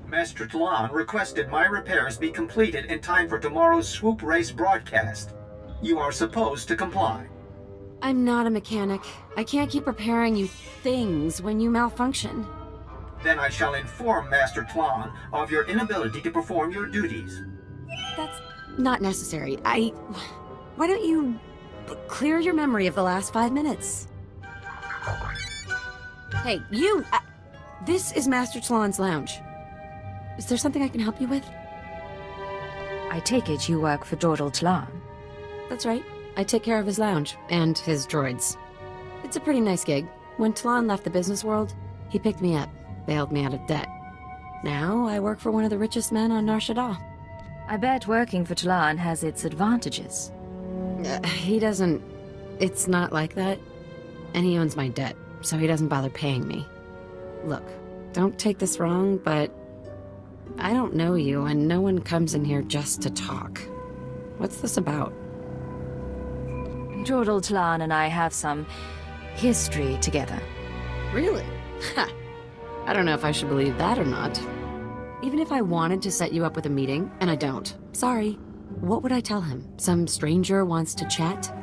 Master Tlan requested my repairs be completed in time for tomorrow's swoop race broadcast. You are supposed to comply. I'm not a mechanic. I can't keep repairing you things when you malfunction. Then I shall inform Master Tlan of your inability to perform your duties. That's not necessary. Why don't you clear your memory of the last 5 minutes? Hey, you! This is Master Tlan's lounge. Is there something I can help you with? I take it you work for Jordal Tlan. That's right. I take care of his lounge, and his droids. It's a pretty nice gig. When Tlan left the business world, he picked me up, bailed me out of debt. Now, I work for one of the richest men on Nar Shaddaa. I bet working for Tlan has its advantages. He doesn't... It's not like that. And he owns my debt, so he doesn't bother paying me. Look, don't take this wrong, but... I don't know you, and no one comes in here just to talk. What's this about? Jordal Tlan and I have some history together. Really? Ha! I don't know if I should believe that or not. Even if I wanted to set you up with a meeting, and I don't. Sorry. What would I tell him? Some stranger wants to chat?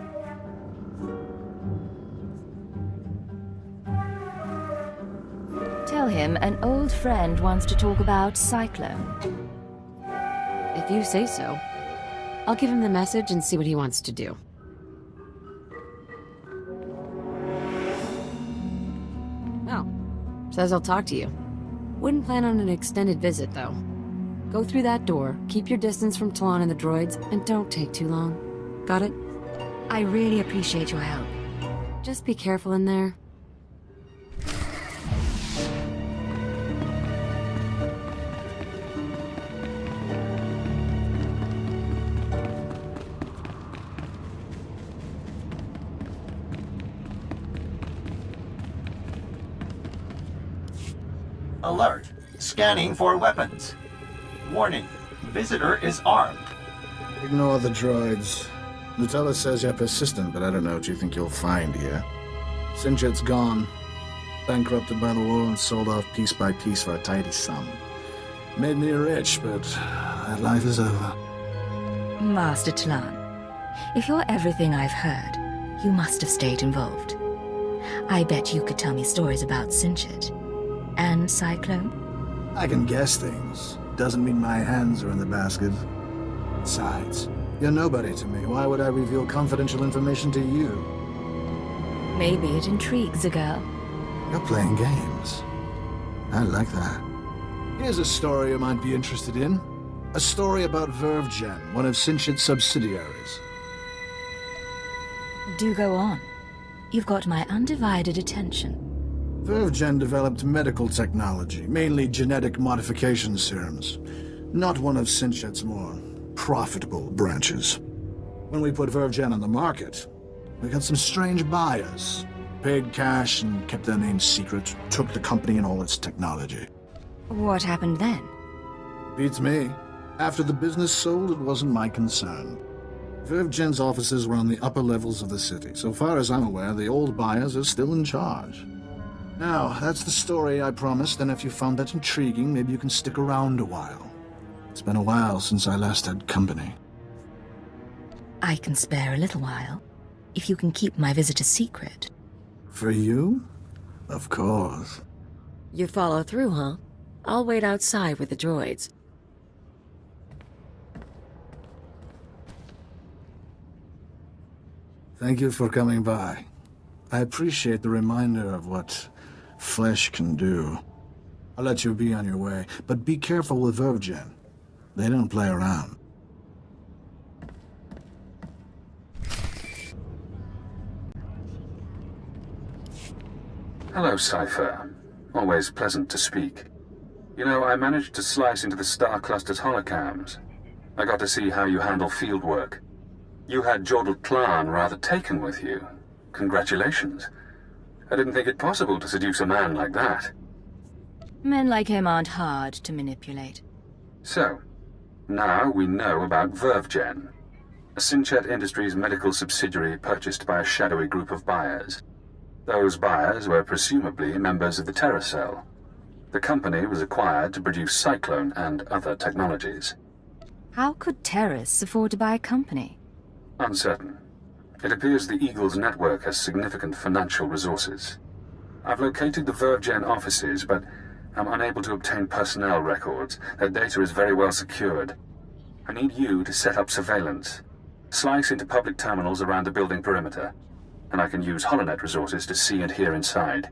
Tell him an old friend wants to talk about Cyclone. If you say so. I'll give him the message and see what he wants to do. Well, says I'll talk to you. Wouldn't plan on an extended visit, though. Go through that door, keep your distance from Tlan and the droids, and don't take too long. Got it? I really appreciate your help. Just be careful in there. Alert! Scanning for weapons. Warning, visitor is armed. Ignore the droids. Nutella says you're persistent, but I don't know what you think you'll find here. Sinchit's gone. Bankrupted by the war and sold off piece by piece for a tidy sum. Made me rich, but that life is over. Master Tlan, if you're everything I've heard, you must have stayed involved. I bet you could tell me stories about Sinchit. And Cyclone? I can guess things. Doesn't mean my hands are in the basket. Besides, you're nobody to me. Why would I reveal confidential information to you? Maybe it intrigues a girl. You're playing games. I like that. Here's a story you might be interested in. A story about Vervgen, one of Sinchit's subsidiaries. Do go on. You've got my undivided attention. Vervgen developed medical technology, mainly genetic modification serums. Not one of Sinchit's more profitable branches. When we put Vervgen on the market, we got some strange buyers. Paid cash and kept their names secret, took the company and all its technology. What happened then? Beats me. After the business sold, it wasn't my concern. Vervgen's offices were on the upper levels of the city. So far as I'm aware, the old buyers are still in charge. Now, that's the story I promised, and if you found that intriguing, maybe you can stick around a while. It's been a while since I last had company. I can spare a little while, if you can keep my visit a secret. For you? Of course. You follow through, huh? I'll wait outside with the droids. Thank you for coming by. I appreciate the reminder of what flesh can do. I'll let you be on your way, but be careful with Vervgen. They don't play around. Hello, Cipher. Always pleasant to speak. You know, I managed to slice into the Star Cluster's holocams. I got to see how you handle field work. You had Jordal Tlan rather taken with you. Congratulations. I didn't think it possible to seduce a man like that. Men like him aren't hard to manipulate. So, now we know about Vervgen, a Sinchet Industries medical subsidiary purchased by a shadowy group of buyers. Those buyers were presumably members of the Terracell. The company was acquired to produce Cyclone and other technologies. How could terrorists afford to buy a company? Uncertain. It appears the Eagle's network has significant financial resources. I've located the VerveGen offices, but I'm unable to obtain personnel records. Their data is very well secured. I need you to set up surveillance. Slice into public terminals around the building perimeter, and I can use HoloNet resources to see and hear inside.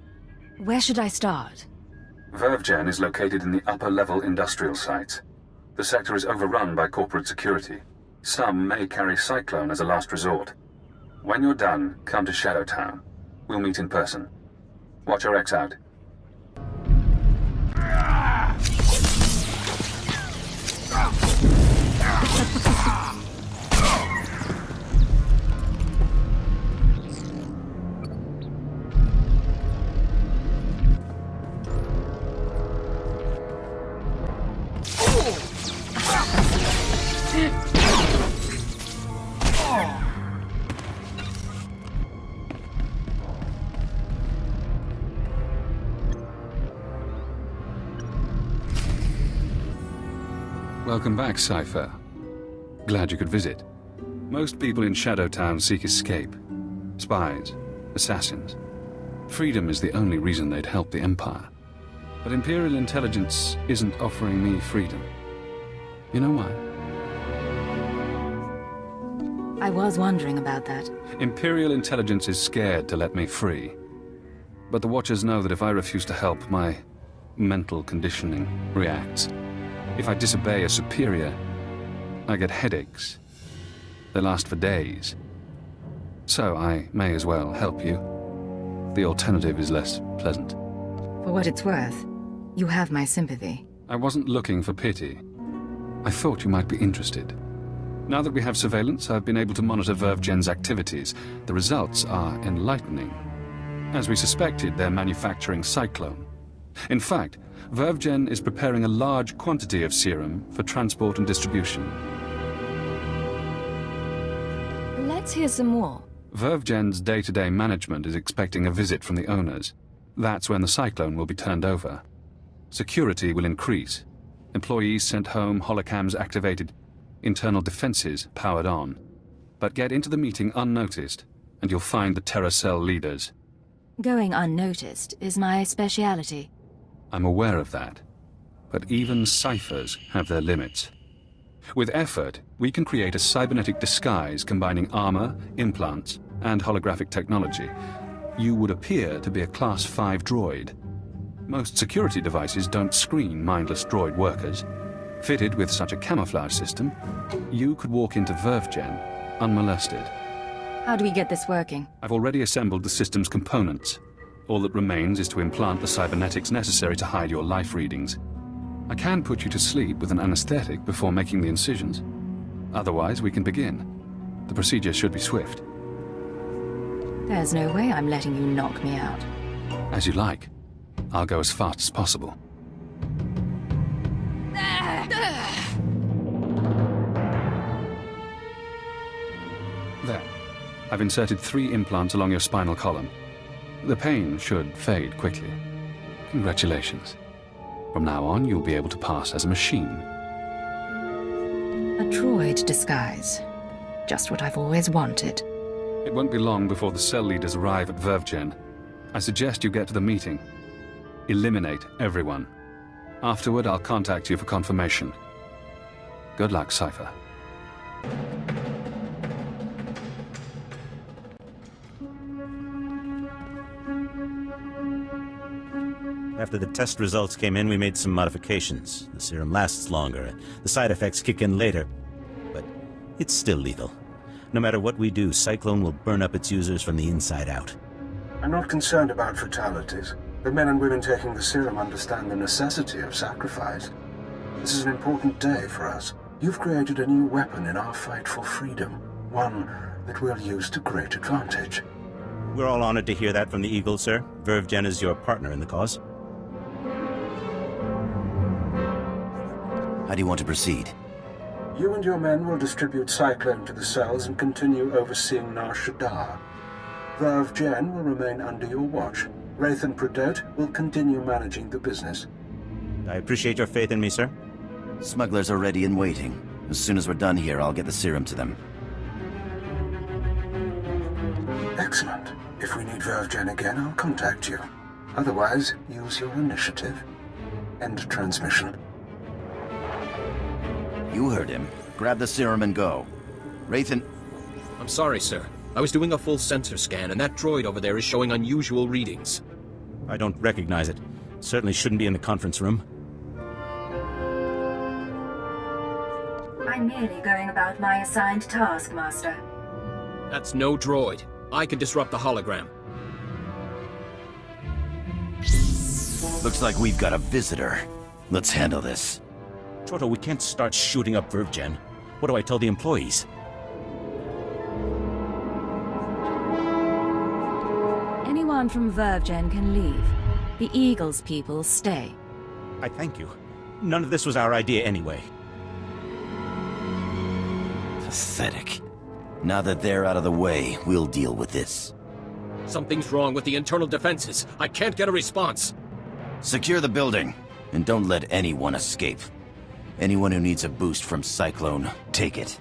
Where should I start? VerveGen is located in the upper-level industrial sites. The sector is overrun by corporate security. Some may carry Cyclone as a last resort. When you're done, come to Shadowtown. We'll meet in person. Watch your X out. Welcome back, Cipher. Glad you could visit. Most people in Shadowtown seek escape. Spies, assassins. Freedom is the only reason they'd help the Empire. But Imperial intelligence isn't offering me freedom. You know why? I was wondering about that. Imperial intelligence is scared to let me free. But the Watchers know that if I refuse to help, my mental conditioning reacts. If I disobey a superior, I get headaches. They last for days. So I may as well help you. The alternative is less pleasant. For what it's worth, you have my sympathy. I wasn't looking for pity. I thought you might be interested. Now that we have surveillance, I've been able to monitor VerveGen's activities. The results are enlightening. As we suspected, they're manufacturing Cyclone. In fact, VerveGen is preparing a large quantity of serum for transport and distribution. Let's hear some more. VerveGen's day-to-day management is expecting a visit from the owners. That's when the Cyclone will be turned over. Security will increase. Employees sent home, holocams activated, internal defenses powered on. But get into the meeting unnoticed, and you'll find the Terror Cell leaders. Going unnoticed is my speciality. I'm aware of that. But even ciphers have their limits. With effort, we can create a cybernetic disguise combining armor, implants, and holographic technology. You would appear to be a Class 5 droid. Most security devices don't screen mindless droid workers. Fitted with such a camouflage system, you could walk into VerveGen unmolested. How do we get this working? I've already assembled the system's components. All that remains is to implant the cybernetics necessary to hide your life readings. I can put you to sleep with an anesthetic before making the incisions. Otherwise, we can begin. The procedure should be swift. There's no way I'm letting you knock me out. As you like. I'll go as fast as possible. There. I've inserted 3 implants along your spinal column. The pain should fade quickly. Congratulations. From now on, you'll be able to pass as a machine. A droid disguise. Just what I've always wanted. It won't be long before the cell leaders arrive at VerveGen. I suggest you get to the meeting. Eliminate everyone. Afterward, I'll contact you for confirmation. Good luck, Cipher. After the test results came in, we made some modifications. The serum lasts longer. The side effects kick in later. But it's still lethal. No matter what we do, Cyclone will burn up its users from the inside out. I'm not concerned about fatalities. The men and women taking the serum understand the necessity of sacrifice. This is an important day for us. You've created a new weapon in our fight for freedom. One that we'll use to great advantage. We're all honored to hear that from the Eagle, sir. VerveGen is your partner in the cause. How do you want to proceed? You and your men will distribute Cyclone to the cells and continue overseeing Nar Shaddaa. VerveGen will remain under your watch. Wraith and Predate will continue managing the business. I appreciate your faith in me, sir. Smugglers are ready and waiting. As soon as we're done here, I'll get the serum to them. Excellent. If we need Vervgen again, I'll contact you. Otherwise, use your initiative. End transmission. You heard him. Grab the serum and go. Wraithen... I'm sorry, sir. I was doing a full sensor scan, and that droid over there is showing unusual readings. I don't recognize it. Certainly shouldn't be in the conference room. I'm merely going about my assigned task, Master. That's no droid. I can disrupt the hologram. Looks like we've got a visitor. Let's handle this. Jordo, we can't start shooting up Vervgen. What do I tell the employees? Anyone from Vervgen can leave. The Eagles people stay. I thank you. None of this was our idea anyway. Pathetic. Now that they're out of the way, we'll deal with this. Something's wrong with the internal defenses. I can't get a response. Secure the building, and don't let anyone escape. Anyone who needs a boost from Cyclone, take it.